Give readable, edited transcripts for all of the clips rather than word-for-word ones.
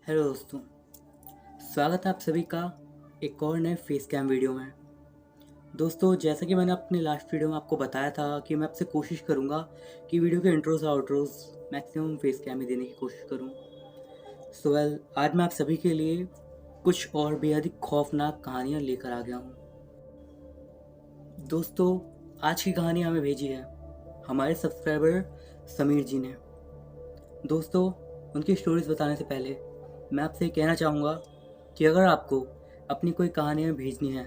Hello दोस्तों, स्वागत है आप सभी का एक और नए फेस कैम वीडियो में। दोस्तों, जैसा कि मैंने अपने लास्ट वीडियो में आपको बताया था कि मैं आपसे कोशिश करूंगा कि वीडियो के इंट्रोस और आउट्रोस मैक्सिमम फेस कैम ही देने की कोशिश करूं। आज मैं आप सभी के लिए कुछ और बेहद ही खौफनाक कहानियां लेकर आ गया हूं। दोस्तों, आज की कहानी हमें भेजी है हमारे सब्सक्राइबर समीर जी ने। दोस्तों, उनकी स्टोरीज बताने से पहले मैं आपसे कहना चाहूँगा कि अगर आपको अपनी कोई कहानी में भेजनी है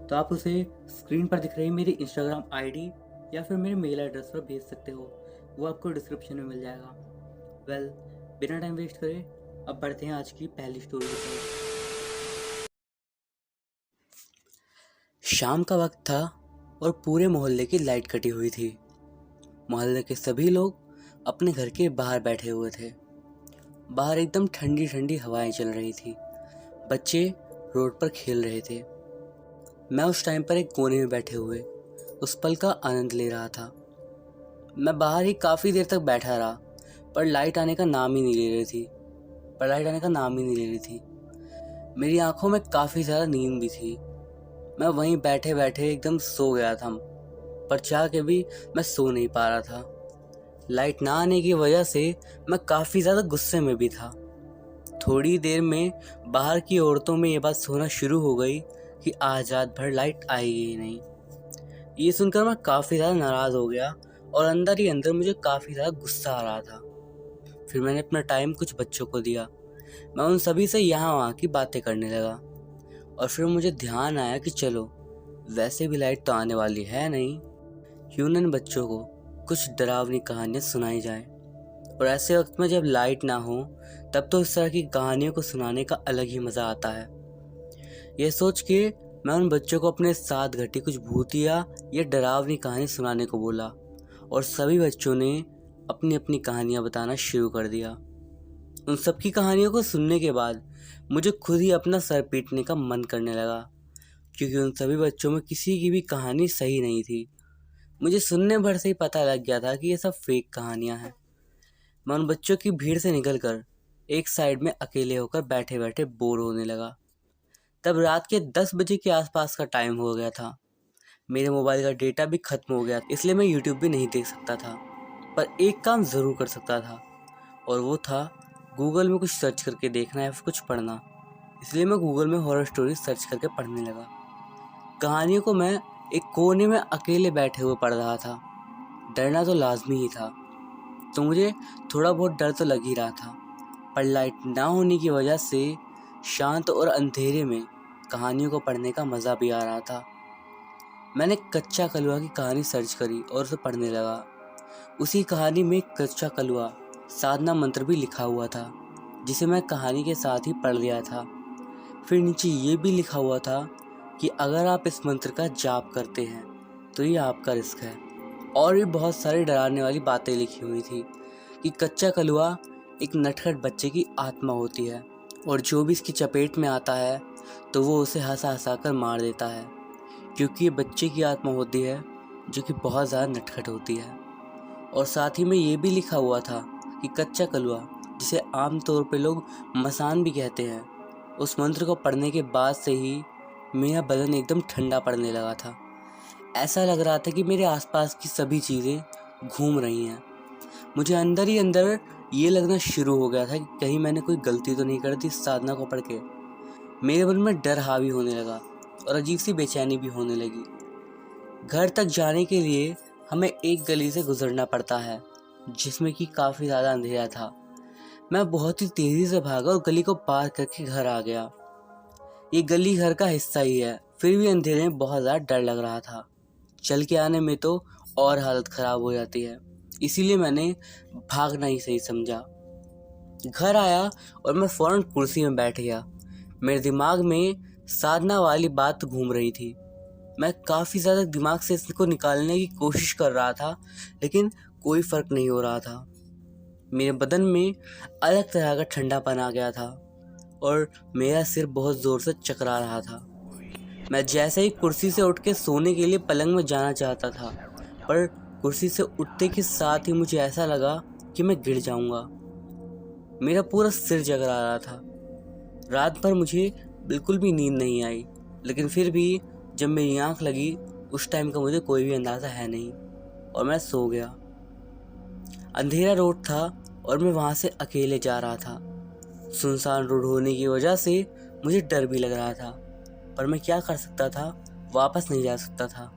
तो आप उसे स्क्रीन पर दिख रही मेरी इंस्टाग्राम आईडी या फिर मेरे मेल एड्रेस पर भेज सकते हो। वो आपको डिस्क्रिप्शन में मिल जाएगा। बिना टाइम वेस्ट करे अब बढ़ते हैं आज की पहली स्टोरी की तरफ। शाम का वक्त था और पूरे मोहल्ले की लाइट कटी हुई थी। मोहल्ले के सभी लोग अपने घर के बाहर बैठे हुए थे। बाहर एकदम ठंडी ठंडी हवाएं चल रही थी। बच्चे रोड पर खेल रहे थे। मैं उस टाइम पर एक कोने में बैठे हुए उस पल का आनंद ले रहा था। मैं बाहर ही काफ़ी देर तक बैठा रहा, पर लाइट आने का नाम ही नहीं ले रही थी। मेरी आंखों में काफ़ी ज़्यादा नींद भी थी। मैं वहीं बैठे बैठे एकदम सो गया था, पर चाह के भी मैं सो नहीं पा रहा था। लाइट ना आने की वजह से मैं काफ़ी ज़्यादा गुस्से में भी था। थोड़ी देर में बाहर की औरतों में ये बात सुनना शुरू हो गई कि आज रात भर लाइट आएगी ही नहीं। ये सुनकर मैं काफ़ी ज़्यादा नाराज़ हो गया और अंदर ही अंदर मुझे काफ़ी ज़्यादा गुस्सा आ रहा था। फिर मैंने अपना टाइम कुछ बच्चों को दिया। मैं उन सभी से यहाँ वहाँ की बातें करने लगा और फिर मुझे ध्यान आया कि चलो, वैसे भी लाइट तो आने वाली है नहीं, क्यों न इन बच्चों को कुछ डरावनी कहानियाँ सुनाई जाए। और ऐसे वक्त में जब लाइट ना हो तब तो इस तरह की कहानियों को सुनाने का अलग ही मज़ा आता है। यह सोच के मैं उन बच्चों को अपने साथ घटी कुछ भूतिया या डरावनी कहानी सुनाने को बोला और सभी बच्चों ने अपनी अपनी कहानियाँ बताना शुरू कर दिया। उन सबकी कहानियों को सुनने के बाद मुझे खुद ही अपना सर पीटने का मन करने लगा, क्योंकि उन सभी बच्चों में किसी की भी कहानी सही नहीं थी। मुझे सुनने भर से ही पता लग गया था कि ये सब फेक कहानियाँ हैं। मैं उन बच्चों की भीड़ से निकलकर एक साइड में अकेले होकर बैठे बैठे बोर होने लगा। तब रात के 10 बजे के आसपास का टाइम हो गया था। मेरे मोबाइल का डेटा भी ख़त्म हो गया, इसलिए मैं यूट्यूब भी नहीं देख सकता था, पर एक काम ज़रूर कर सकता था और वो था गूगल में कुछ सर्च करके देखना या फिर कुछ पढ़ना। इसलिए मैं गूगल में हॉरर स्टोरी सर्च करके पढ़ने लगा। कहानियों को मैं एक कोने में अकेले बैठे हुए पढ़ रहा था। डरना तो लाजमी ही था, तो मुझे थोड़ा बहुत डर तो लग ही रहा था, पर लाइट ना होने की वजह से शांत और अंधेरे में कहानियों को पढ़ने का मज़ा भी आ रहा था। मैंने कच्चा कलुआ की कहानी सर्च करी और उसे पढ़ने लगा। उसी कहानी में कच्चा कलुआ साधना मंत्र भी लिखा हुआ था, जिसे मैं कहानी के साथ ही पढ़ लिया था। फिर नीचे ये भी लिखा हुआ था कि अगर आप इस मंत्र का जाप करते हैं तो ये आपका रिस्क है। और भी बहुत सारी डराने वाली बातें लिखी हुई थी कि कच्चा कलुआ एक नटखट बच्चे की आत्मा होती है और जो भी इसकी चपेट में आता है तो वो उसे हंसा हंसा कर मार देता है, क्योंकि ये बच्चे की आत्मा होती है जो कि बहुत ज़्यादा नटखट होती है। और साथ ही में ये भी लिखा हुआ था कि कच्चा कलुआ, जिसे आमतौर पे लोग मसान भी कहते हैं, उस मंत्र को पढ़ने के बाद से ही मेरा बदन एकदम ठंडा पड़ने लगा था। ऐसा लग रहा था कि मेरे आसपास की सभी चीज़ें घूम रही हैं। मुझे अंदर ही अंदर ये लगना शुरू हो गया था कि कहीं मैंने कोई गलती तो नहीं कर दी इस साधना को पढ़ के। मेरे मन में डर हावी होने लगा और अजीब सी बेचैनी भी होने लगी। घर तक जाने के लिए हमें एक गली से गुजरना पड़ता है, जिसमें कि काफ़ी ज़्यादा अंधेरा था। मैं बहुत ही तेज़ी से भागा और गली को पार करके घर आ गया। ये गली घर का हिस्सा ही है, फिर भी अंधेरे में बहुत ज़्यादा डर लग रहा था। चल के आने में तो और हालत ख़राब हो जाती है, इसीलिए मैंने भागना ही सही समझा। घर आया और मैं फ़ौरन कुर्सी में बैठ गया। मेरे दिमाग में साधना वाली बात घूम रही थी। मैं काफ़ी ज़्यादा दिमाग से इसको निकालने की कोशिश कर रहा था, लेकिन कोई फ़र्क नहीं हो रहा था। मेरे बदन में अलग तरह का ठंडापन आ गया था और मेरा सिर बहुत ज़ोर से चकरा रहा था। मैं जैसे ही कुर्सी से उठ के सोने के लिए पलंग में जाना चाहता था, पर कुर्सी से उठते के साथ ही मुझे ऐसा लगा कि मैं गिर जाऊंगा। मेरा पूरा सिर जकरा रहा था। रात भर मुझे बिल्कुल भी नींद नहीं आई, लेकिन फिर भी जब मेरी आँख लगी उस टाइम का मुझे कोई भी अंदाज़ा है नहीं और मैं सो गया। अंधेरा रोड था और मैं वहाँ से अकेले जा रहा था। सुनसान रोड होने की वजह से मुझे डर भी लग रहा था, पर मैं क्या कर सकता था, वापस नहीं जा सकता था।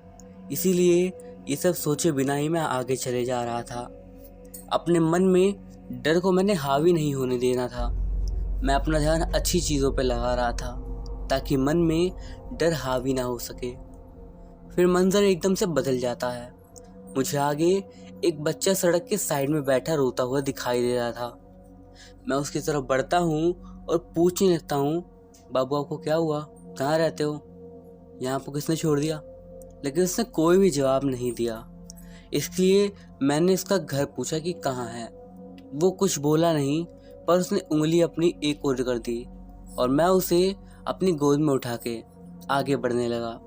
इसीलिए ये सब सोचे बिना ही मैं आगे चले जा रहा था। अपने मन में डर को मैंने हावी नहीं होने देना था। मैं अपना ध्यान अच्छी चीज़ों पर लगा रहा था ताकि मन में डर हावी ना हो सके। फिर मंजर एकदम से बदल जाता है। मुझे आगे एक बच्चा सड़क के साइड में बैठा रोता हुआ दिखाई दे रहा था। मैं उसकी तरफ बढ़ता हूँ और पूछने लगता हूँ, बाबू आपको क्या हुआ, कहाँ रहते हो, यहाँ आपको किसने छोड़ दिया? लेकिन उसने कोई भी जवाब नहीं दिया। इसलिए मैंने उसका घर पूछा कि कहाँ है। वो कुछ बोला नहीं, पर उसने उंगली अपनी एक ओर कर दी और मैं उसे अपनी गोद में उठा के आगे बढ़ने लगा।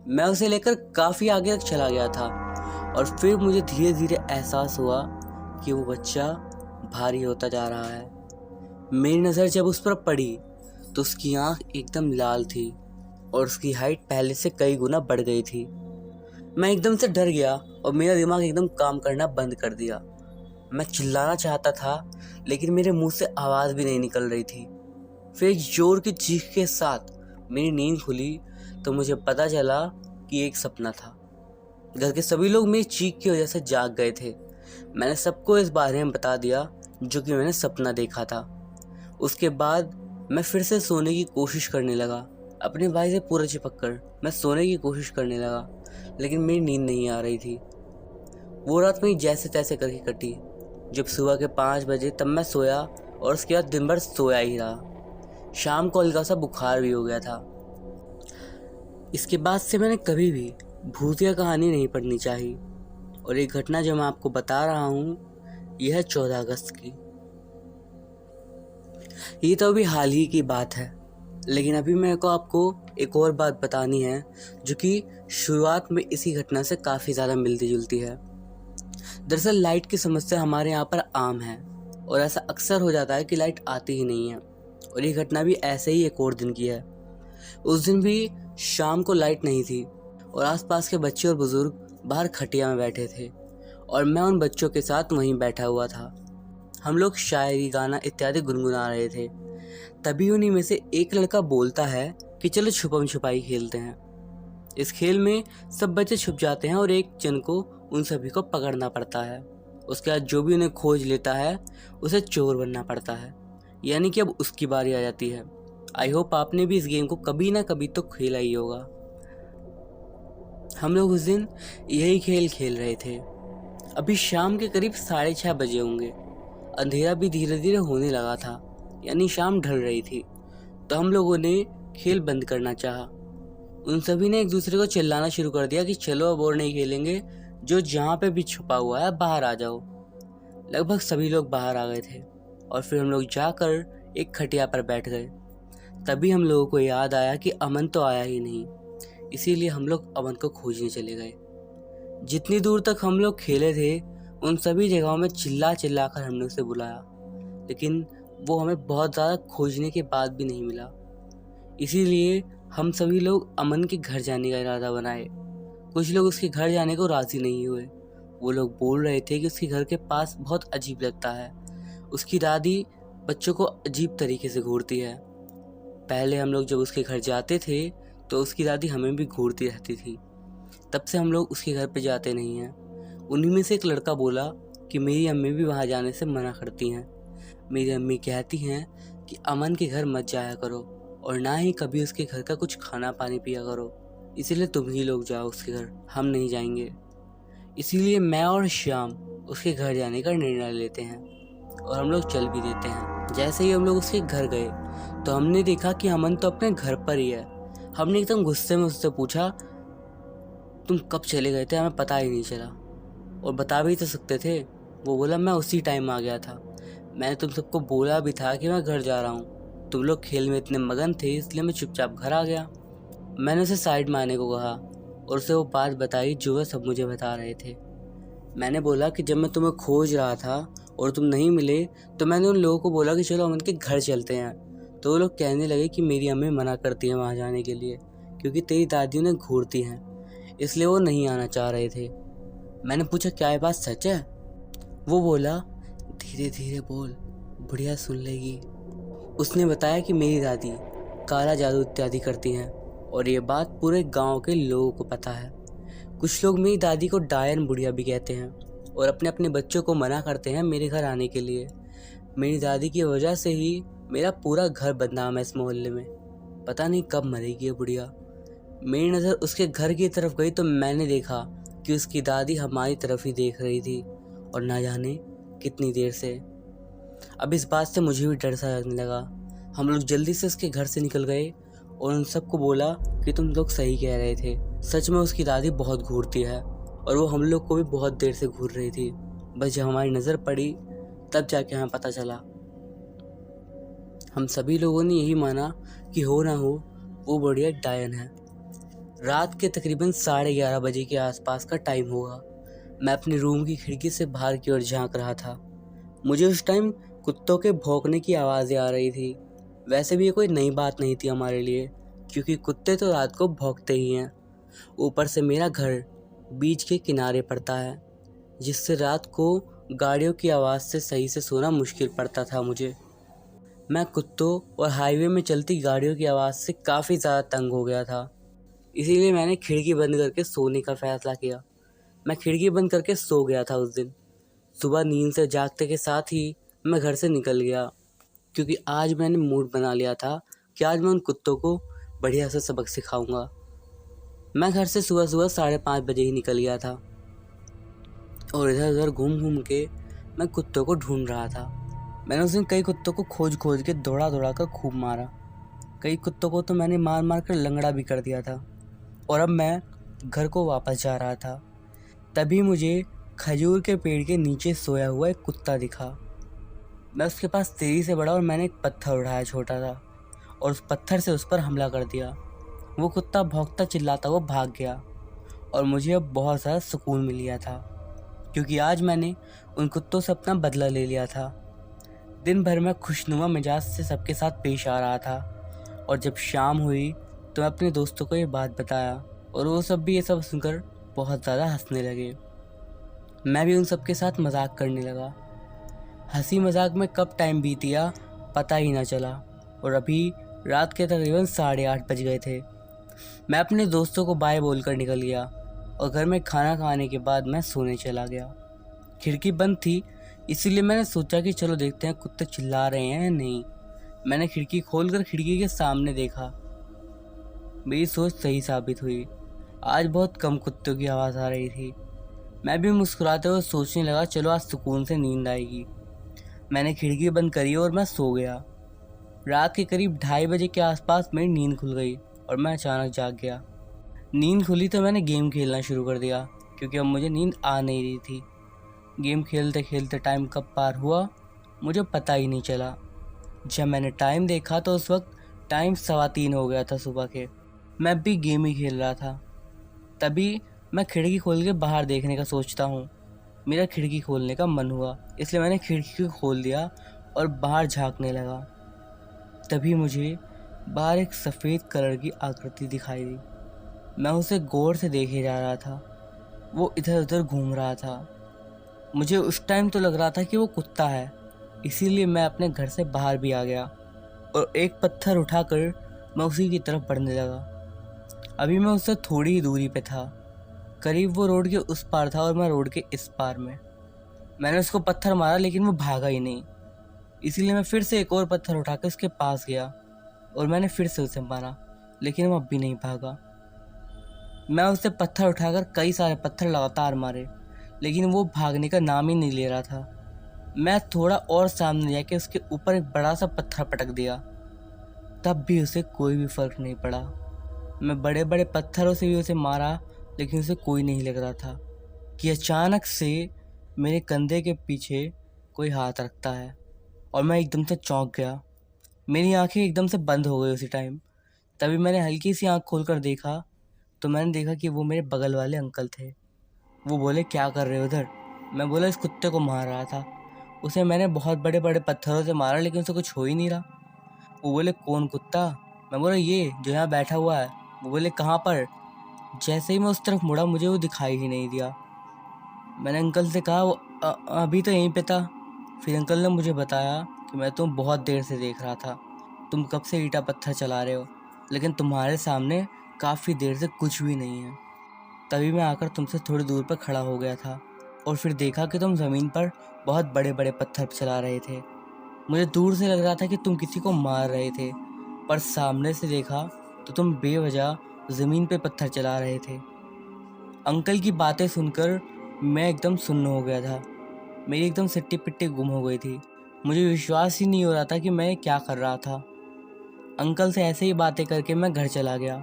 मैं उसे लेकर काफ़ी आगे तक चला गया था और फिर मुझे धीरे धीरे एहसास हुआ कि वो बच्चा भारी होता जा रहा है। मेरी नज़र जब उस पर पड़ी तो उसकी आंख एकदम लाल थी और उसकी हाइट पहले से कई गुना बढ़ गई थी। मैं एकदम से डर गया और मेरा दिमाग एकदम काम करना बंद कर दिया। मैं चिल्लाना चाहता था लेकिन मेरे मुंह से आवाज़ भी नहीं निकल रही थी। फिर एक जोर की चीख के साथ मेरी नींद खुली तो मुझे पता चला कि एक सपना था। घर के सभी लोग मेरी चीख की वजह से जाग गए थे। मैंने सबको इस बारे में बता दिया जो कि मैंने सपना देखा था। उसके बाद मैं फिर से सोने की कोशिश करने लगा। अपने भाई से पूरा चिपक कर मैं सोने की कोशिश करने लगा, लेकिन मेरी नींद नहीं आ रही थी। वो रात मेरी जैसे तैसे करके कटी। जब सुबह के 5 बजे तब मैं सोया और उसके बाद दिन भर सोया ही रहा। शाम को हल्का सा बुखार भी हो गया था। इसके बाद से मैंने कभी भी भूतिया कहानी नहीं पढ़नी चाहिए। और एक घटना जो मैं आपको बता रहा हूँ यह है 14 अगस्त की। ये तो अभी हाल ही की बात है, लेकिन अभी मेरे को आपको एक और बात बतानी है जो कि शुरुआत में इसी घटना से काफ़ी ज़्यादा मिलती जुलती है। दरअसल लाइट की समस्या हमारे यहाँ पर आम है और ऐसा अक्सर हो जाता है कि लाइट आती ही नहीं है। और ये घटना भी ऐसे ही एक और दिन की है। उस दिन भी शाम को लाइट नहीं थी और आसपास के बच्चे और बुजुर्ग बाहर खटिया में बैठे थे और मैं उन बच्चों के साथ वहीं बैठा हुआ था। हम लोग शायरी, गाना इत्यादि गुनगुना रहे थे। तभी उन्हीं में से एक लड़का बोलता है कि चलो छुपम छुपाई खेलते हैं। इस खेल में सब बच्चे छुप जाते हैं और एक जन को उन सभी को पकड़ना पड़ता है। उसके बाद जो भी उन्हें खोज लेता है उसे चोर बनना पड़ता है, यानी कि अब उसकी बारी आ जाती है। आई होप आपने भी इस गेम को कभी ना कभी तो खेला ही होगा। हम लोग उस दिन यही खेल खेल रहे थे। अभी शाम के करीब 6:30 बजे होंगे। अंधेरा भी धीरे धीरे होने लगा था, यानी शाम ढल रही थी। तो हम लोगों ने खेल बंद करना चाहा। उन सभी ने एक दूसरे को चिल्लाना शुरू कर दिया कि चलो अब और नहीं खेलेंगे, जो जहाँ पे भी छुपा हुआ है बाहर आ जाओ। लगभग सभी लोग बाहर आ गए थे और फिर हम लोग जाकर एक खटिया पर बैठ गए। तभी हम लोगों को याद आया कि अमन तो आया ही नहीं, इसीलिए हम लोग अमन को खोजने चले गए। जितनी दूर तक हम लोग खेले थे उन सभी जगहों में चिल्ला चिल्ला कर हमने उसे बुलाया, लेकिन वो हमें बहुत ज़्यादा खोजने के बाद भी नहीं मिला। इसीलिए हम सभी लोग अमन के घर जाने का इरादा बनाए। कुछ लोग उसके घर जाने को राज़ी नहीं हुए। वो लोग बोल रहे थे कि उसके घर के पास बहुत अजीब लगता है। उसकी दादी बच्चों को अजीब तरीके से घूरती है। पहले हम लोग जब उसके घर जाते थे तो उसकी दादी हमें भी घूरती रहती थी। तब से हम लोग उसके घर पे जाते नहीं हैं। उन्हीं में से एक लड़का बोला कि मेरी अम्मी भी वहाँ जाने से मना करती हैं। मेरी अम्मी कहती हैं कि अमन के घर मत जाया करो और ना ही कभी उसके घर का कुछ खाना पानी पिया करो, इसीलिए तुम ही लोग जाओ उसके घर, हम नहीं जाएंगे। इसीलिए मैं और श्याम उसके घर जाने का निर्णय लेते हैं और हम लोग चल भी देते हैं। जैसे ही हम लोग उसके घर गए तो हमने देखा कि अमन तो अपने घर पर ही है। हमने एकदम गुस्से में उससे पूछा, तुम कब चले गए थे, हमें पता ही नहीं चला, और बता भी तो सकते थे। वो बोला, मैं उसी टाइम आ गया था, मैंने तुम सबको बोला भी था कि मैं घर जा रहा हूँ, तुम लोग खेल में इतने मगन थे इसलिए मैं चुपचाप घर आ गया। मैंने उसे साइड में आने को कहा और उसे वो बात बताई जो वह सब मुझे बता रहे थे। मैंने बोला कि जब मैं तुम्हें खोज रहा था और तुम नहीं मिले तो मैंने उन लोगों को बोला कि चलो अमन के घर चलते हैं, तो वो लोग कहने लगे कि मेरी अम्मी मना करती है वहाँ जाने के लिए, क्योंकि तेरी दादी उन्हें घूरती हैं, इसलिए वो नहीं आना चाह रहे थे। मैंने पूछा क्या ये बात सच है? वो बोला धीरे धीरे बोल, बुढ़िया सुन लेगी। उसने बताया कि मेरी दादी काला जादू इत्यादि करती हैं और ये बात पूरे गांव के लोगों को पता है। कुछ लोग मेरी दादी को डायन बुढ़िया भी कहते हैं और अपने अपने बच्चों को मना करते हैं मेरे घर आने के लिए। मेरी दादी की वजह से ही मेरा पूरा घर बदनाम है इस मोहल्ले में। पता नहीं कब मरेगी ये बुढ़िया। मेरी नज़र उसके घर की तरफ गई तो मैंने देखा कि उसकी दादी हमारी तरफ ही देख रही थी, और ना जाने कितनी देर से। अब इस बात से मुझे भी डर सा लगने लगा। हम लोग जल्दी से उसके घर से निकल गए और उन सबको बोला कि तुम लोग सही कह रहे थे, सच में उसकी दादी बहुत घूरती है, और वो हम लोग को भी बहुत देर से घूर रही थी। बस जब हमारी नज़र पड़ी तब जाके हमें पता चला। हम सभी लोगों ने यही माना कि हो ना हो वो बुढ़िया डायन है। रात के तकरीबन 11:30 बजे के आसपास का टाइम होगा। मैं अपने रूम की खिड़की से बाहर की ओर झांक रहा था। मुझे उस टाइम कुत्तों के भौंकने की आवाज़ें आ रही थी। वैसे भी ये कोई नई बात नहीं थी हमारे लिए, क्योंकि कुत्ते तो रात को भौंकते ही हैं। ऊपर से मेरा घर बीच के किनारे पड़ता है, जिससे रात को गाड़ियों की आवाज़ से सही से सोना मुश्किल पड़ता था मुझे। मैं कुत्तों और हाईवे में चलती गाड़ियों की आवाज़ से काफ़ी ज़्यादा तंग हो गया था, इसीलिए मैंने खिड़की बंद करके सोने का फ़ैसला किया। मैं खिड़की बंद करके सो गया था उस दिन। सुबह नींद से जागते के साथ ही मैं घर से निकल गया, क्योंकि आज मैंने मूड बना लिया था कि आज मैं उन कुत्तों को बढ़िया से सबक सिखाऊंगा। मैं घर से सुबह सुबह 5:30 बजे ही निकल गया था और इधर उधर घूम घूम के मैं कुत्तों को ढूंढ रहा था। मैंने उस दिन कई कुत्तों को खोज खोज के दौड़ा दौड़ा कर खूब मारा। कई कुत्तों को तो मैंने मार मार कर लंगड़ा भी कर दिया था। और अब मैं घर को वापस जा रहा था, तभी मुझे खजूर के पेड़ के नीचे सोया हुआ एक कुत्ता दिखा। मैं उसके पास तेजी से बढ़ा और मैंने एक पत्थर उठाया छोटा सा, और उस पत्थर से उस पर हमला कर दिया। वो कुत्ता भौंकता चिल्लाता हुआ भाग गया और मुझे अब बहुत ज़्यादा सुकून मिल गया था, क्योंकि आज मैंने उन कुत्तों से अपना बदला ले लिया था। दिन भर मैं खुशनुमा मिजाज से सबके साथ पेश आ रहा था, और जब शाम हुई तो मैं अपने दोस्तों को ये बात बताया, और वो सब भी ये सब सुनकर बहुत ज़्यादा हंसने लगे। मैं भी उन सब के साथ मजाक करने लगा। हंसी मजाक में कब टाइम बीत गया पता ही ना चला, और अभी रात के तकरीबन 8:30 बज गए थे। मैं अपने दोस्तों को बाय बोलकर निकल गया और घर में खाना खाने के बाद मैं सोने चला गया। खिड़की बंद थी, इसीलिए मैंने सोचा कि चलो देखते हैं कुत्ते चिल्ला रहे हैं या नहीं। मैंने खिड़की खोलकर खिड़की के सामने देखा। मेरी सोच सही साबित हुई। आज बहुत कम कुत्तों की आवाज़ आ रही थी। मैं भी मुस्कुराते हुए सोचने लगा चलो आज सुकून से नींद आएगी। मैंने खिड़की बंद करी और मैं सो गया। रात के करीब 2:30 बजे के आसपास मेरी नींद खुल गई और मैं अचानक जाग गया। नींद खुली तो मैंने गेम खेलना शुरू कर दिया, क्योंकि अब मुझे नींद आ नहीं रही थी। गेम खेलते खेलते टाइम कब पार हुआ मुझे पता ही नहीं चला। जब मैंने टाइम देखा तो उस वक्त टाइम 3:15 हो गया था सुबह के। मैं भी गेम ही खेल रहा था। तभी मैं खिड़की खोल के बाहर देखने का सोचता हूँ। मेरा खिड़की खोलने का मन हुआ, इसलिए मैंने खिड़की को खोल दिया और बाहर झांकने लगा। तभी मुझे बाहर एक सफ़ेद कलर की आकृति दिखाई दी। मैं उसे गौर से देखे जा रहा था। वो इधर उधर घूम रहा था। मुझे उस टाइम तो लग रहा था कि वो कुत्ता है, इसीलिए मैं अपने घर से बाहर भी आ गया और एक पत्थर उठाकर मैं उसी की तरफ बढ़ने लगा। अभी मैं उससे थोड़ी ही दूरी पे था, करीब वो रोड के उस पार था और मैं रोड के इस पार में। मैंने उसको पत्थर मारा लेकिन वो भागा ही नहीं, इसीलिए मैं फिर से एक और पत्थर उठाकर उसके पास गया और मैंने फिर से उसे मारा, लेकिन वो अब भी नहीं भागा। मैं उसे पत्थर उठाकर कई सारे पत्थर लगातार मारे, लेकिन वो भागने का नाम ही नहीं ले रहा था। मैं थोड़ा और सामने जाके उसके ऊपर एक बड़ा सा पत्थर पटक दिया, तब भी उसे कोई भी फर्क नहीं पड़ा। मैं बड़े बड़े पत्थरों से भी उसे मारा, लेकिन उसे कोई नहीं लग रहा था कि अचानक से मेरे कंधे के पीछे कोई हाथ रखता है, और मैं एकदम से चौंक गया। मेरी आंखें एकदम से बंद हो गई उसी टाइम। तभी मैंने हल्की सी आंख खोलकर देखा तो मैंने देखा कि वो मेरे बगल वाले अंकल थे। वो बोले क्या कर रहे हो उधर? मैं बोला इस कुत्ते को मार रहा था। उसे मैंने बहुत बड़े बड़े पत्थरों से मारा, लेकिन उसे कुछ हो ही नहीं रहा। वो बोले कौन कुत्ता? मैं बोला ये जो यहाँ बैठा हुआ है। वो बोले कहाँ पर? जैसे ही मैं उस तरफ मुड़ा मुझे वो दिखाई ही नहीं दिया। मैंने अंकल से कहा वो अभी तो यहीं पे था। फिर अंकल ने मुझे बताया कि मैं तुम बहुत देर से देख रहा था, तुम कब से ईंटा पत्थर चला रहे हो, लेकिन तुम्हारे सामने काफ़ी देर से कुछ भी नहीं है। तभी मैं आकर तुमसे थोड़ी दूर पर खड़ा हो गया था और फिर देखा कि तुम ज़मीन पर बहुत बड़े बड़े पत्थर चला रहे थे। मुझे दूर से लग रहा था कि तुम किसी को मार रहे थे, पर सामने से देखा तो तुम बेवजह ज़मीन पे पत्थर चला रहे थे। अंकल की बातें सुनकर मैं एकदम सुन्न हो गया था। मेरी एकदम सिट्टी पिट्टी गुम हो गई थी। मुझे विश्वास ही नहीं हो रहा था कि मैं क्या कर रहा था। अंकल से ऐसे ही बातें करके मैं घर चला गया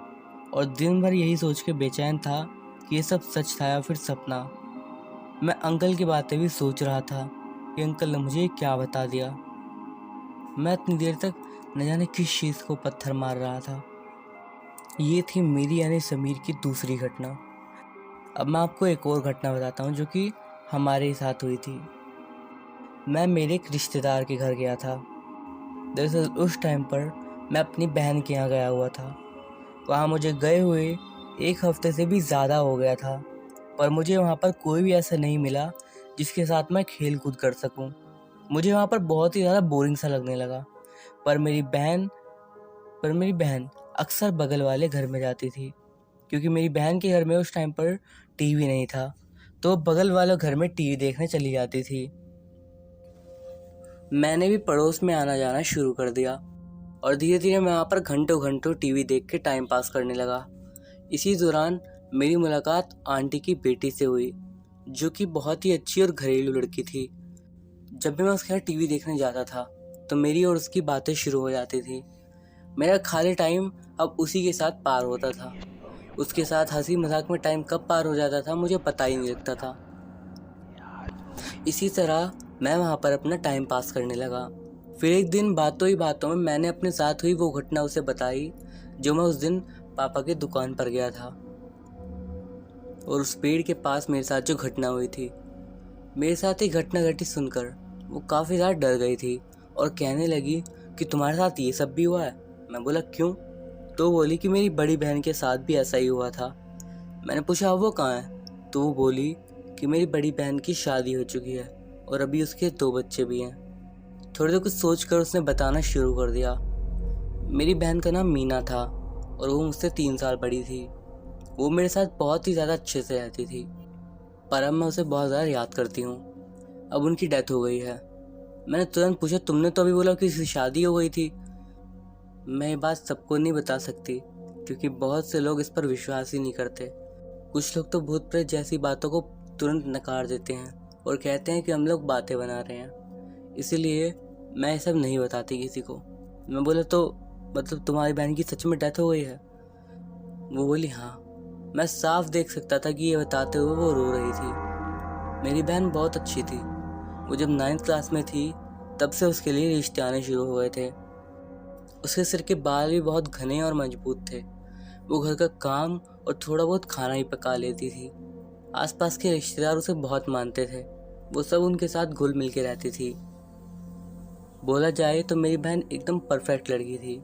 और दिन भर यही सोच के बेचैन था कि ये सब सच था या फिर सपना। मैं अंकल की बातें भी सोच रहा था कि अंकल ने मुझे क्या बता दिया। मैं इतनी देर तक न जाने किस चीज़ को पत्थर मार रहा था। ये थी मेरी यानी समीर की दूसरी घटना। अब मैं आपको एक और घटना बताता हूँ जो कि हमारे साथ हुई थी। मैं मेरे एक रिश्तेदार के घर गया था। दरअसल उस टाइम पर मैं अपनी बहन के यहाँ गया हुआ था। वहाँ मुझे गए हुए 1 हफ्ते से भी ज़्यादा हो गया था, पर मुझे वहाँ पर कोई भी ऐसा नहीं मिला जिसके साथ मैं खेल कूद कर सकूँ। मुझे वहाँ पर बहुत ही ज़्यादा बोरिंग सा लगने लगा। पर मेरी बहन अक्सर बगल वाले घर में जाती थी, क्योंकि मेरी बहन के घर में उस टाइम पर टीवी नहीं था, तो बगल वाले घर में टीवी देखने चली जाती थी। मैंने भी पड़ोस में आना जाना शुरू कर दिया और धीरे धीरे मैं वहाँ पर घंटों घंटों टीवी देख के टाइम पास करने लगा। इसी दौरान मेरी मुलाकात आंटी की बेटी से हुई, जो कि बहुत ही अच्छी और घरेलू लड़की थी। जब भी मैं उसके यहाँ टीवी देखने जाता था तो मेरी और उसकी बातें शुरू हो जाती थी। मेरा खाली टाइम अब उसी के साथ पार होता था। उसके साथ हंसी मजाक में टाइम कब पार हो जाता था मुझे पता ही नहीं लगता था। इसी तरह मैं वहाँ पर अपना टाइम पास करने लगा। फिर एक दिन बातों ही बातों में मैंने अपने साथ हुई वो घटना उसे बताई, जो मैं उस दिन पापा की दुकान पर गया था और उस पेड़ के पास मेरे साथ जो घटना हुई थी। मेरे साथ ही घटना घटी सुनकर वो काफ़ी ज़्यादा डर गई थी और कहने लगी कि तुम्हारे साथ ये सब भी हुआ है। मैं बोला क्यों? तो बोली कि मेरी बड़ी बहन के साथ भी ऐसा ही हुआ था। मैंने पूछा वो कहाँ है? तो वो बोली कि मेरी बड़ी बहन की शादी हो चुकी है और अभी उसके 2 बच्चे भी हैं। थोड़ी देर कुछ सोच कर उसने बताना शुरू कर दिया। मेरी बहन का नाम मीना था और वो मुझसे 3 साल बड़ी थी। वो मेरे साथ बहुत ही ज़्यादा अच्छे से रहती थी, पर अब मैं उसे बहुत ज़्यादा याद करती हूँ। अब उनकी डेथ हो गई है। मैंने तुरंत पूछा तुमने तो अभी बोला कि शादी हो गई थी। मैं ये बात सबको नहीं बता सकती, क्योंकि बहुत से लोग इस पर विश्वास ही नहीं करते। कुछ लोग तो भूत प्रेत जैसी बातों को तुरंत नकार देते हैं और कहते हैं कि हम लोग बातें बना रहे हैं, इसीलिए मैं ये सब नहीं बताती किसी को। मैं बोला तो मतलब तुम्हारी बहन की सच में डेथ हो गई है? वो बोली हाँ। मैं साफ देख सकता था कि ये बताते हुए वो रो रही थी। मेरी बहन बहुत अच्छी थी। वो जब 9th क्लास में थी तब से उसके लिए रिश्ते आने शुरू हो गए थे। उसके सिर के बाल भी बहुत घने और मजबूत थे। वो घर का काम और थोड़ा बहुत खाना ही पका लेती थी। आसपास के रिश्तेदार उसे बहुत मानते थे। वो सब उनके साथ घुल मिल के रहती थी। बोला जाए तो मेरी बहन एकदम परफेक्ट लड़की थी,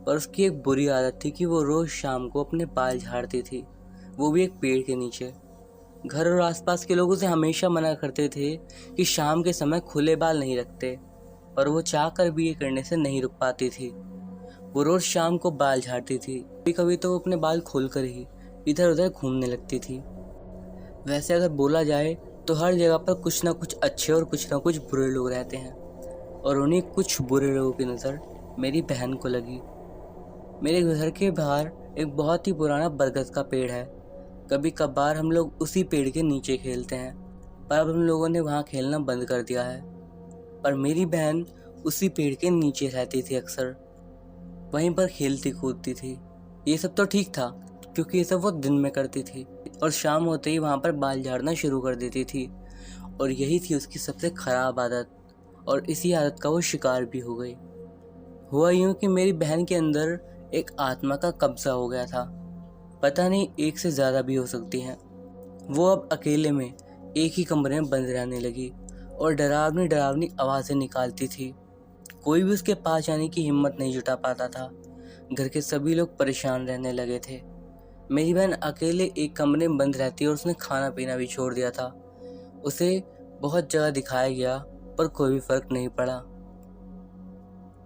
पर उसकी एक बुरी आदत थी कि वो रोज शाम को अपने बाल झाड़ती थी, वो भी एक पेड़ के नीचे। घर और आसपास के लोग उसे हमेशा मना करते थे कि शाम के समय खुले बाल नहीं रखते, पर वो चाह कर भी ये करने से नहीं रुक पाती थी। वो रोज शाम को बाल झाड़ती थी। कभी कभी तो वो अपने बाल खोलकर ही इधर उधर घूमने लगती थी। वैसे अगर बोला जाए तो हर जगह पर कुछ ना कुछ अच्छे और कुछ ना कुछ बुरे लोग रहते हैं, और उन्हीं कुछ बुरे लोगों की नज़र मेरी बहन को लगी। मेरे घर के बाहर एक बहुत ही पुराना बरगद का पेड़ है। कभी कभार हम लोग उसी पेड़ के नीचे खेलते हैं, पर अब हम लोगों ने वहाँ खेलना बंद कर दिया है। पर मेरी बहन उसी पेड़ के नीचे रहती थी, अक्सर वहीं पर खेलती कूदती थी। ये सब तो ठीक था, क्योंकि ये सब वो दिन में करती थी और शाम होते ही वहाँ पर बाल झाड़ना शुरू कर देती थी, और यही थी उसकी सबसे ख़राब आदत, और इसी आदत का वो शिकार भी हो गई। हुआ यूँ कि मेरी बहन के अंदर एक आत्मा का कब्जा हो गया था। पता नहीं, एक से ज़्यादा भी हो सकती हैं। वो अब अकेले में एक ही कमरे में बंद रहने लगी और डरावनी डरावनी आवाज़ें निकालती थी। कोई भी उसके पास जाने की हिम्मत नहीं जुटा पाता था। घर के सभी लोग परेशान रहने लगे थे। मेरी बहन अकेले एक कमरे में बंद रहती और उसने खाना पीना भी छोड़ दिया था। उसे बहुत जगह दिखाया गया पर कोई भी फर्क नहीं पड़ा।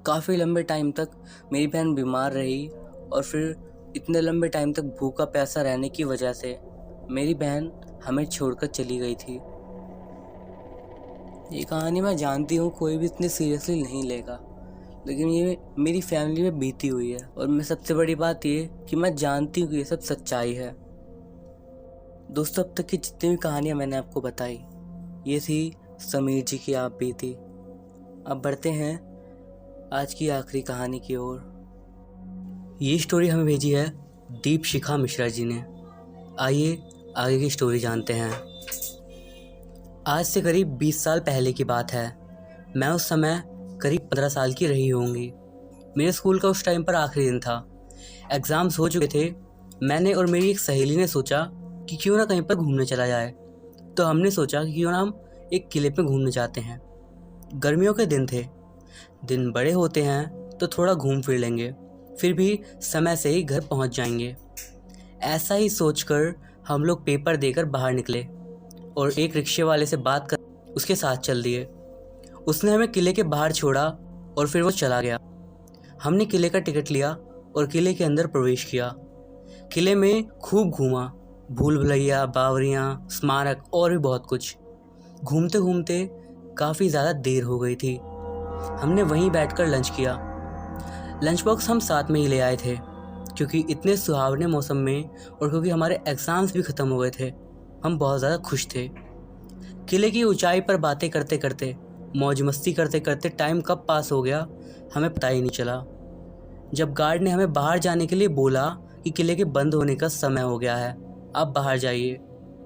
काफ़ी लंबे टाइम तक मेरी बहन बीमार रही और फिर इतने लंबे टाइम तक भूखा प्यासा रहने की वजह से मेरी बहन हमें छोड़कर चली गई थी। ये कहानी मैं जानती हूँ कोई भी इतनी सीरियसली नहीं लेगा, लेकिन ये मेरी फैमिली में बीती हुई है और मैं सबसे बड़ी बात ये कि मैं जानती हूँ कि ये सब सच्चाई है। दोस्तों, अब तक की जितनी भी कहानियाँ मैंने आपको बताई ये थी समीर जी की आप बीती। अब बढ़ते हैं आज की आखिरी कहानी की ओर। ये स्टोरी हमें भेजी है दीप शिखा मिश्रा जी ने। आइए आगे की स्टोरी जानते हैं। आज से करीब 20 साल पहले की बात है। मैं उस समय करीब 15 साल की रही होंगी। मेरे स्कूल का उस टाइम पर आखिरी दिन था। एग्ज़ाम्स हो चुके थे। मैंने और मेरी एक सहेली ने सोचा कि क्यों ना कहीं पर घूमने चला जाए। तो हमने सोचा कि क्यों ना हम एक किले पे घूमने जाते हैं। गर्मियों के दिन थे। दिन बड़े होते हैं तो थोड़ा घूम फिर लेंगे, फिर भी समय से ही घर पहुंच जाएंगे। ऐसा ही सोचकर हम लोग पेपर देकर बाहर निकले और एक रिक्शे वाले से बात कर उसके साथ चल दिए। उसने हमें किले के बाहर छोड़ा और फिर वो चला गया। हमने किले का टिकट लिया और किले के अंदर प्रवेश किया। किले में खूब घूमा, भूल भुलैया, बावरियाँ, स्मारक और भी बहुत कुछ। घूमते घूमते काफ़ी ज़्यादा देर हो गई थी। हमने वहीं बैठकर लंच किया। लंच बॉक्स हम साथ में ही ले आए थे क्योंकि इतने सुहावने मौसम में और क्योंकि हमारे एग्ज़ाम्स भी ख़त्म हो गए थे, हम बहुत ज़्यादा खुश थे। किले की ऊंचाई पर बातें करते करते, मौज मस्ती करते करते टाइम कब पास हो गया हमें पता ही नहीं चला। जब गार्ड ने हमें बाहर जाने के लिए बोला कि किले के बंद होने का समय हो गया है, आप बाहर जाइए,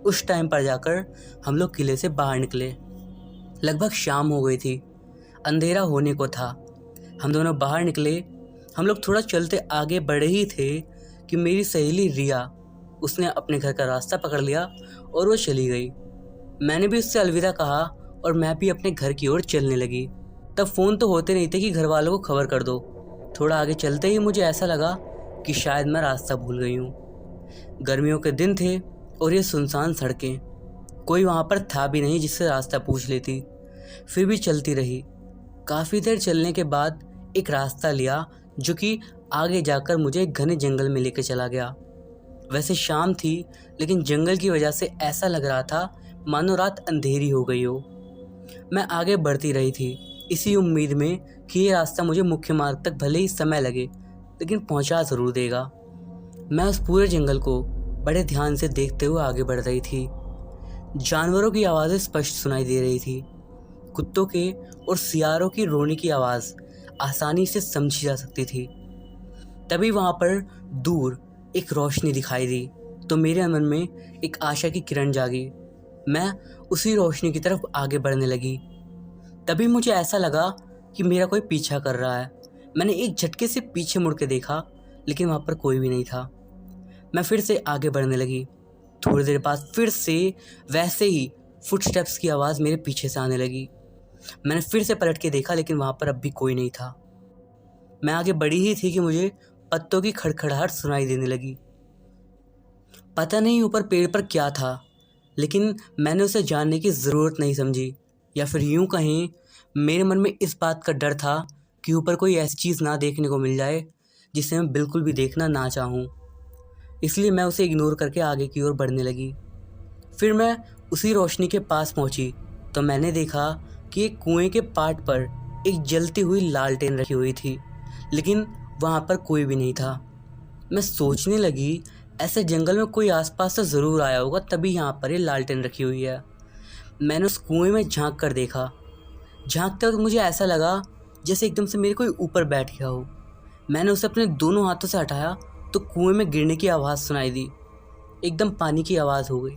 उस टाइम पर जाकर हम लोग किले से बाहर निकले। लगभग शाम हो गई थी, अंधेरा होने को था। हम दोनों बाहर निकले। हम लोग थोड़ा चलते आगे बढ़े ही थे कि मेरी सहेली रिया, उसने अपने घर का रास्ता पकड़ लिया और वो चली गई। मैंने भी उससे अलविदा कहा और मैं भी अपने घर की ओर चलने लगी। तब फ़ोन तो होते नहीं थे कि घर वालों को खबर कर दो। थोड़ा आगे चलते ही मुझे ऐसा लगा कि शायद मैं रास्ता भूल गई हूँ। गर्मियों के दिन थे और ये सुनसान सड़कें, कोई वहाँ पर था भी नहीं जिससे रास्ता पूछ लेती। फिर भी चलती रही। काफ़ी देर चलने के बाद एक रास्ता लिया जो कि आगे जाकर मुझे घने जंगल में लेकर चला गया। वैसे शाम थी लेकिन जंगल की वजह से ऐसा लग रहा था मानो रात अंधेरी हो गई हो। मैं आगे बढ़ती रही थी इसी उम्मीद में कि ये रास्ता मुझे मुख्य मार्ग तक भले ही समय लगे लेकिन पहुंचा ज़रूर देगा। मैं उस पूरे जंगल को बड़े ध्यान से देखते हुए आगे बढ़ रही थी। जानवरों की आवाज़ें स्पष्ट सुनाई दे रही थी। कुत्तों के और सियारों की रोने की आवाज़ आसानी से समझी जा सकती थी। तभी वहाँ पर दूर एक रोशनी दिखाई दी तो मेरे मन में एक आशा की किरण जागी। मैं उसी रोशनी की तरफ आगे बढ़ने लगी। तभी मुझे ऐसा लगा कि मेरा कोई पीछा कर रहा है। मैंने एक झटके से पीछे मुड़ के देखा लेकिन वहाँ पर कोई भी नहीं था। मैं फिर से आगे बढ़ने लगी। थोड़ी देर बाद फिर से वैसे ही फुटस्टेप्स की आवाज़ मेरे पीछे से आने लगी। मैंने फिर से पलट के देखा लेकिन वहाँ पर अब भी कोई नहीं था। मैं आगे बढ़ी ही थी कि मुझे पत्तों की खड़खड़ाहट सुनाई देने लगी। पता नहीं ऊपर पेड़ पर क्या था, लेकिन मैंने उसे जानने की ज़रूरत नहीं समझी, या फिर यूं कहें मेरे मन में इस बात का डर था कि ऊपर कोई ऐसी चीज़ ना देखने को मिल जाए जिसे मैं बिल्कुल भी देखना ना चाहूँ। इसलिए मैं उसे इग्नोर करके आगे की ओर बढ़ने लगी। फिर मैं उसी रोशनी के पास पहुँची तो मैंने देखा कि एक कुएं के पाट पर एक जलती हुई लालटेन रखी हुई थी, लेकिन वहाँ पर कोई भी नहीं था। मैं सोचने लगी ऐसे जंगल में कोई आसपास तो ज़रूर आया होगा तभी यहाँ पर ये लालटेन रखी हुई है। मैंने उस कुएं में झांक कर देखा। झांकते वक्त मुझे ऐसा लगा जैसे एकदम से मेरे कोई ऊपर बैठ गया हो। मैंने उसे अपने दोनों हाथों से हटाया तो कुएं में गिरने की आवाज़ सुनाई दी। एकदम पानी की आवाज़ हो गई।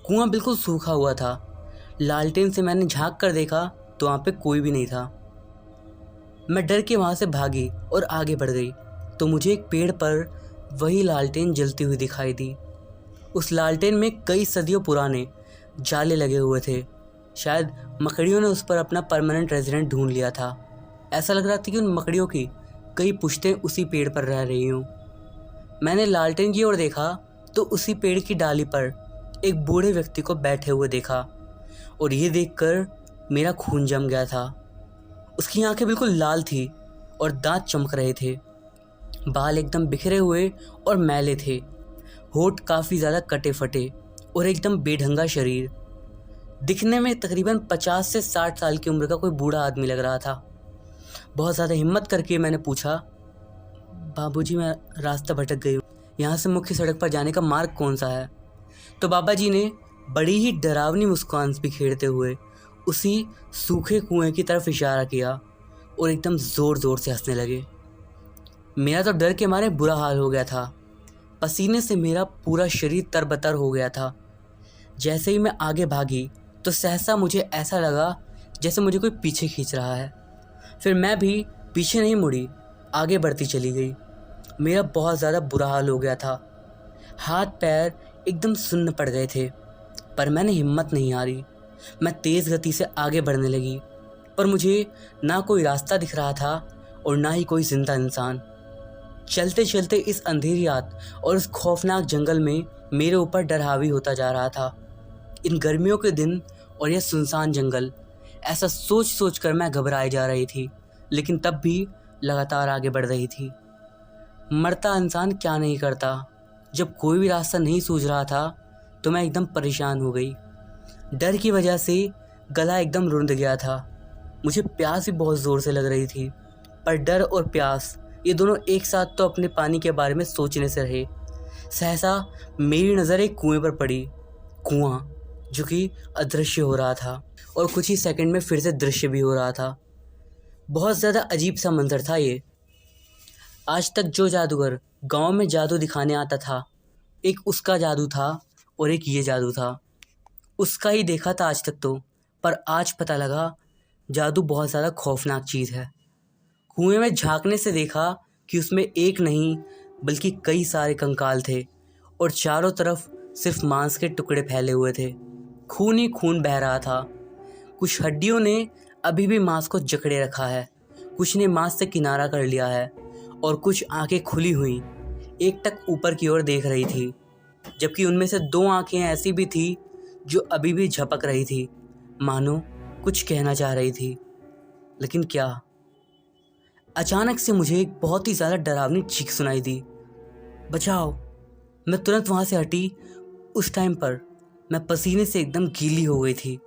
कुआं बिल्कुल सूखा हुआ था। लालटेन से मैंने झांक कर देखा तो वहाँ पे कोई भी नहीं था। मैं डर के वहाँ से भागी और आगे बढ़ गई तो मुझे एक पेड़ पर वही लालटेन जलती हुई दिखाई दी। उस लालटेन में कई सदियों पुराने जाले लगे हुए थे। शायद मकड़ियों ने उस पर अपना परमानेंट रेजिडेंट ढूंढ लिया था। ऐसा लग रहा था कि उन मकड़ियों की कई पुश्तें उसी पेड़ पर रह रही हों। मैंने लालटेन की ओर देखा तो उसी पेड़ की डाली पर एक बूढ़े व्यक्ति को बैठे हुए देखा और ये देखकर मेरा खून जम गया था। उसकी आंखें बिल्कुल लाल थी और दांत चमक रहे थे। बाल एकदम बिखरे हुए और मैले थे। होठ काफ़ी ज़्यादा कटे फटे और एकदम बेढंगा शरीर। दिखने में तकरीबन 50 से 60 साल की उम्र का कोई बूढ़ा आदमी लग रहा था। बहुत ज़्यादा हिम्मत करके मैंने पूछा, बाबूजी मैं रास्ता भटक गई हूँ, यहाँ से मुख्य सड़क पर जाने का मार्ग कौन सा है? तो बाबा जी ने बड़ी ही डरावनी मुस्कान बिखेरते हुए उसी सूखे कुएं की तरफ इशारा किया और एकदम ज़ोर ज़ोर से हंसने लगे। मेरा तो डर के मारे बुरा हाल हो गया था। पसीने से मेरा पूरा शरीर तरबतर हो गया था। जैसे ही मैं आगे भागी तो सहसा मुझे ऐसा लगा जैसे मुझे कोई पीछे खींच रहा है। फिर मैं भी पीछे नहीं मुड़ी, आगे बढ़ती चली गई। मेरा बहुत ज़्यादा बुरा हाल हो गया था। हाथ पैर एकदम सुन्न पड़ गए थे, पर मैंने हिम्मत नहीं हारी। मैं तेज़ गति से आगे बढ़ने लगी, पर मुझे ना कोई रास्ता दिख रहा था और ना ही कोई जिंदा इंसान। चलते चलते इस अंधेरी रात और इस खौफनाक जंगल में मेरे ऊपर डर हावी होता जा रहा था। इन गर्मियों के दिन और यह सुनसान जंगल, ऐसा सोच सोच कर मैं घबराई जा रही थी, लेकिन तब भी लगातार आगे बढ़ रही थी। मरता इंसान क्या नहीं करता। जब कोई भी रास्ता नहीं सूझ रहा था तो मैं एकदम परेशान हो गई। डर की वजह से गला एकदम रुंध गया था। मुझे प्यास भी बहुत ज़ोर से लग रही थी, पर डर और प्यास ये दोनों एक साथ तो अपने पानी के बारे में सोचने से रहे। सहसा मेरी नज़र एक कुएं पर पड़ी। कुआं जो कि अदृश्य हो रहा था और कुछ ही सेकंड में फिर से दृश्य भी हो रहा था। बहुत ज़्यादा अजीब सा मंजर था ये। आज तक जो जादूगर गांव में जादू दिखाने आता था, एक उसका जादू था और एक ये जादू था। उसका ही देखा था आज तक तो, पर आज पता लगा जादू बहुत ज़्यादा खौफनाक चीज़ है। कुएं में झांकने से देखा कि उसमें एक नहीं बल्कि कई सारे कंकाल थे और चारों तरफ सिर्फ मांस के टुकड़े फैले हुए थे। खून ही खून बह रहा था। कुछ हड्डियों ने अभी भी मांस को जकड़े रखा है, कुछ ने मांस से किनारा कर लिया है और कुछ आंखें खुली हुई एक टक ऊपर की ओर देख रही थी, जबकि उनमें से 2 आंखें ऐसी भी थी जो अभी भी झपक रही थी, मानो कुछ कहना चाह रही थी। लेकिन क्या? अचानक से मुझे एक बहुत ही ज़्यादा डरावनी चीख सुनाई दी, बचाओ! मैं तुरंत वहाँ से हटी। उस टाइम पर मैं पसीने से एकदम गीली हो गई थी।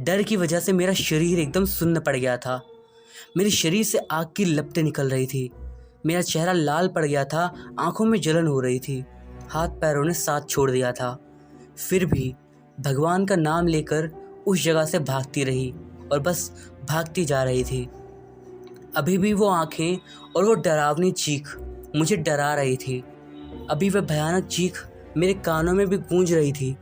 डर की वजह से मेरा शरीर एकदम सुन्न पड़ गया था। मेरे शरीर से आग की लपटें निकल रही थी। मेरा चेहरा लाल पड़ गया था, आंखों में जलन हो रही थी, हाथ पैरों ने साथ छोड़ दिया था। फिर भी भगवान का नाम लेकर उस जगह से भागती रही और बस भागती जा रही थी। अभी भी वो आंखें और वो डरावनी चीख मुझे डरा रही थी। अभी वह भयानक चीख मेरे कानों में भी गूंज रही थी।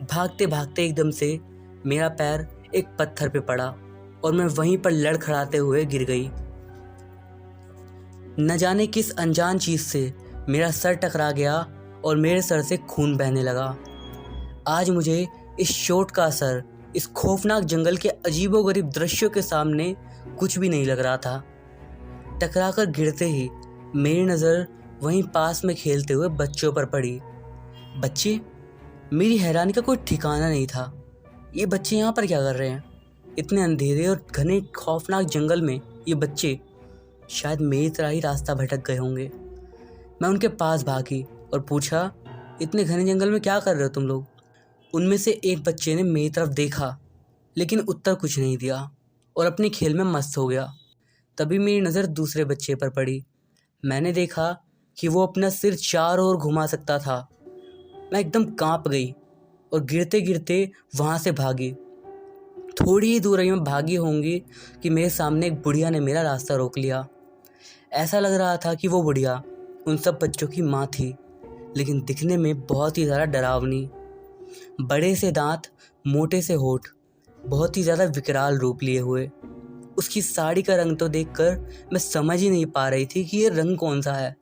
भागते भागते एकदम से मेरा पैर एक पत्थर पे पड़ा और मैं वहीं पर लड़खड़ाते हुए गिर गई। न जाने किस अनजान चीज़ से मेरा सर टकरा गया और मेरे सर से खून बहने लगा। आज मुझे इस चोट का असर इस खौफनाक जंगल के अजीबोगरीब दृश्यों के सामने कुछ भी नहीं लग रहा था। टकराकर गिरते ही मेरी नज़र वहीं पास में खेलते हुए बच्चों पर पड़ी। बच्चे? मेरी हैरानी का कोई ठिकाना नहीं था। ये बच्चे यहाँ पर क्या कर रहे हैं? इतने अंधेरे और घने खौफनाक जंगल में ये बच्चे शायद मेरी तरह ही रास्ता भटक गए होंगे। मैं उनके पास भागी और पूछा, इतने घने जंगल में क्या कर रहे हो तुम लोग? उनमें से एक बच्चे ने मेरी तरफ देखा, लेकिन उत्तर कुछ नहीं दिया और अपने खेल में मस्त हो गया। तभी मेरी नज़र दूसरे बच्चे पर पड़ी। मैंने देखा कि वो अपना सिर चारों ओर घुमा सकता था। मैं एकदम कांप गई और गिरते गिरते वहाँ से भागी। थोड़ी ही दूर में भागी होंगी कि मेरे सामने एक बुढ़िया ने मेरा रास्ता रोक लिया। ऐसा लग रहा था कि वो बुढ़िया उन सब बच्चों की माँ थी, लेकिन दिखने में बहुत ही ज़्यादा डरावनी। बड़े से दांत, मोटे से होठ, बहुत ही ज़्यादा विकराल रूप लिए हुए। उसकी साड़ी का रंग तो देखकर मैं समझ ही नहीं पा रही थी कि ये रंग कौन सा है।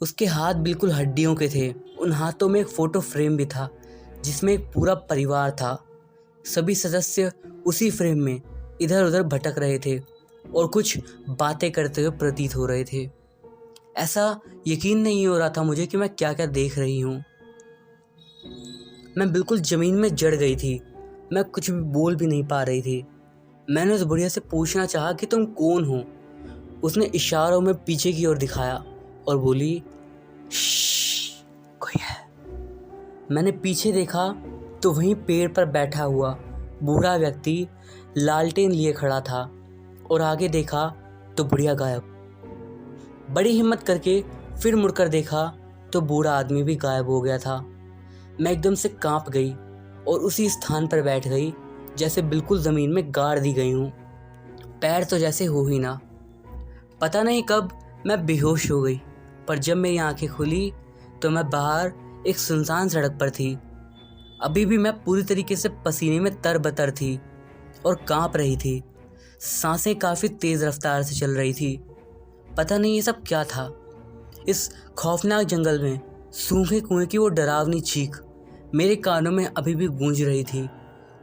उसके हाथ बिल्कुल हड्डियों के थे। उन हाथों में एक फ़ोटो फ्रेम भी था जिसमें एक पूरा परिवार था। सभी सदस्य उसी फ्रेम में इधर उधर भटक रहे थे और कुछ बातें करते हुए प्रतीत हो रहे थे। ऐसा यकीन नहीं हो रहा था मुझे कि मैं क्या क्या देख रही हूँ। मैं बिल्कुल ज़मीन में जड़ गई थी। मैं कुछ भी बोल भी नहीं पा रही थी। मैंने उस बुढ़िया से पूछना चाहा कि तुम कौन हो। उसने इशारों में पीछे की ओर दिखाया और बोली, श्श्श, कोई है। मैंने पीछे देखा तो वहीं पेड़ पर बैठा हुआ बूढ़ा व्यक्ति लालटेन लिए खड़ा था और आगे देखा तो बुढ़िया गायब। बड़ी हिम्मत करके फिर मुड़कर देखा तो बूढ़ा आदमी भी गायब हो गया था। मैं एकदम से कांप गई और उसी स्थान पर बैठ गई जैसे बिल्कुल ज़मीन में गाड़ दी गई हूँ। पैर तो जैसे हो ही ना। पता नहीं कब मैं बेहोश हो गई, पर जब मेरी आंखें खुली तो मैं बाहर एक सुनसान सड़क पर थी। अभी भी मैं पूरी तरीके से पसीने में तरबतर थी और कांप रही थी। सांसें काफ़ी तेज़ रफ्तार से चल रही थी। पता नहीं ये सब क्या था। इस खौफनाक जंगल में सूखे कुएं की वो डरावनी चीख मेरे कानों में अभी भी गूंज रही थी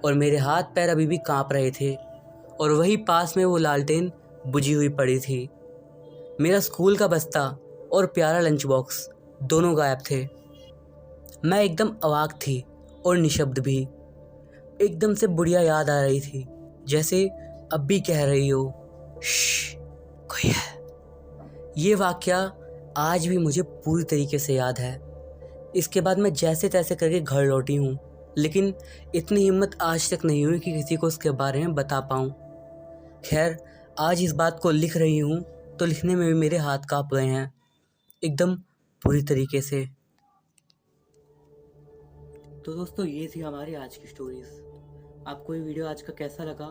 और मेरे हाथ पैर अभी भी कांप रहे थे। और वही पास में वो लालटेन बुझी हुई पड़ी थी। मेरा स्कूल का बस्ता और प्यारा लंच बॉक्स दोनों गायब थे। मैं एकदम अवाक थी और निशब्द भी। एकदम से बुढ़िया याद आ रही थी, जैसे अब भी कह रही हो, श्श, कोई है। ये वाकया आज भी मुझे पूरी तरीके से याद है। इसके बाद मैं जैसे तैसे करके घर लौटी हूँ, लेकिन इतनी हिम्मत आज तक नहीं हुई कि किसी को इसके बारे में बता पाऊँ। खैर, आज इस बात को लिख रही हूँ तो लिखने में भी मेरे हाथ काँप गए हैं एकदम पूरी तरीके से। तो दोस्तों, ये थी हमारी आज की स्टोरीज़। आपको ये वीडियो आज का कैसा लगा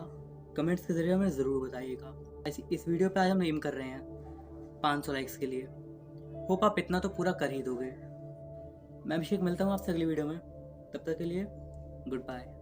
कमेंट्स के ज़रिए हमें ज़रूर बताइएगा। इस वीडियो पे आज हम एम कर रहे हैं 500 लाइक्स के लिए। होप आप इतना तो पूरा कर ही दोगे। मैं अभिषेक, मिलता हूँ आपसे अगली वीडियो में। तब तक के लिए गुड बाय।